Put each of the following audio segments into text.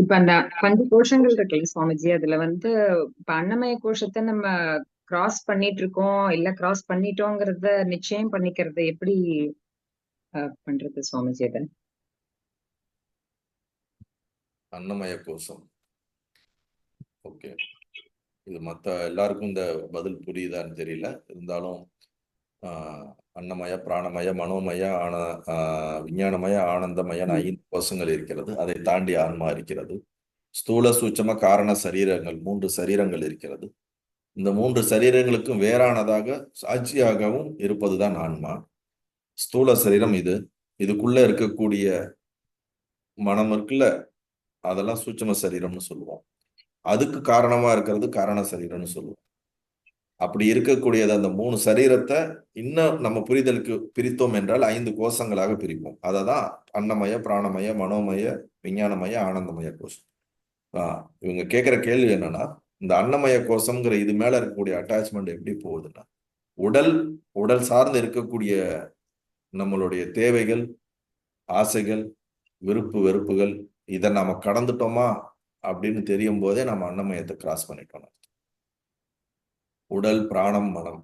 இப்ப அந்த பஞ்ச கோஷங்கள் இருக்குல்ல சுவாமிஜி, அதுல வந்து இப்ப அன்னமய கோஷத்தை நம்ம கிராஸ் பண்ணிட்டு இருக்கோம் இல்ல கிராஸ் பண்ணிட்டோங்கிறத நிச்சயம் பண்ணிக்கிறது எப்படி பண்றது சுவாமிஜி அதை? அன்னமய கோஷம். ஓகே, இது மற்ற எல்லாருக்கும் இந்த பதில் புரியுதான்னு தெரியல. இருந்தாலும் அன்னமய, பிராணமய, மனோமய, விஞ்ஞானமய, ஆனந்தமயன் 5 கோஷங்கள் இருக்கிறது. அதை தாண்டி ஆன்மா இருக்கிறது. ஸ்தூல, சூட்சம, காரண சரீரங்கள் 3 சரீரங்கள் இருக்கிறது. இந்த 3 சரீரங்களுக்கும் வேறானதாக சாட்சியாகவும் இருப்பதுதான் ஆன்மா. ஸ்தூல சரீரம் இது. இதுக்குள்ள இருக்கக்கூடிய மனம் இருக்குல்ல, அதெல்லாம் சூட்சம சரீரம்னு சொல்லுவோம். அதுக்கு காரணமா இருக்கிறது காரண சரீரம்னு சொல்லுவோம். அப்படி இருக்கக்கூடியது அந்த 3 சரீரத்தை இன்னும் நம்ம புரிதலுக்கு பிரித்தோம் என்றால் 5 கோஷங்களாக பிரிப்போம். அததான் அன்னமய, பிராணமய, மனோமய, விஞ்ஞானமய, ஆனந்தமய கோஷம். இவங்க கேட்கிற கேள்வி என்னன்னா, இந்த அன்னமய கோஷம்ங்கிற இது மேல இருக்கக்கூடிய அட்டாச்மெண்ட் எப்படி போகுதுன்னா, உடல் சார்ந்து இருக்கக்கூடிய நம்மளுடைய தேவைகள், ஆசைகள், விருப்பு வெறுப்புகள், இதை நாம கடந்துட்டோமா அப்படின்னு தெரியும் போதே நம்ம அன்னமயத்தை கிராஸ் பண்ணிட்டோம். உடல், பிராணம், மனம்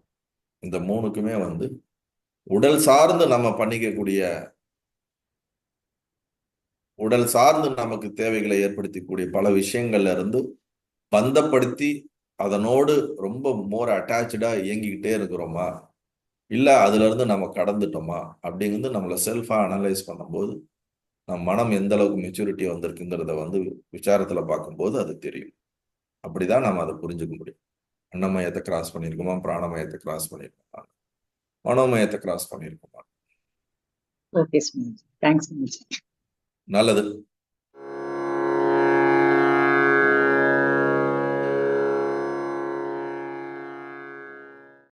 இந்த 3க்குமே வந்து உடல் சார்ந்து நம்ம பண்ணிக்கக்கூடிய, உடல் சார்ந்து நமக்கு தேவைகளை ஏற்படுத்தக்கூடிய பல விஷயங்கள்ல இருந்து பந்தப்படுத்தி அதனோடு ரொம்ப மோர் அட்டாச்சா இயங்கிக்கிட்டே இருக்கிறோமா, இல்ல அதுல இருந்து நம்ம கடந்துட்டோமா அப்படிங்கிறது நம்மளை செல்ஃபா அனலைஸ் பண்ணும்போது நம்ம மனம் எந்த அளவுக்கு மெச்சூரிட்டி வந்திருக்குங்கிறத வந்து விசாரத்துல பார்க்கும்போது அது தெரியும். அப்படிதான் நம்ம அதை புரிஞ்சுக்க முடியும். அன்னமயத்தை கிராஸ் பண்ணியிருக்குமா, பிராணமயத்தை கிராஸ் பண்ணியிருக்குமா, மனோமயத்தை கிராஸ் பண்ணியிருக்குமா. Okay, thanks. நல்லது.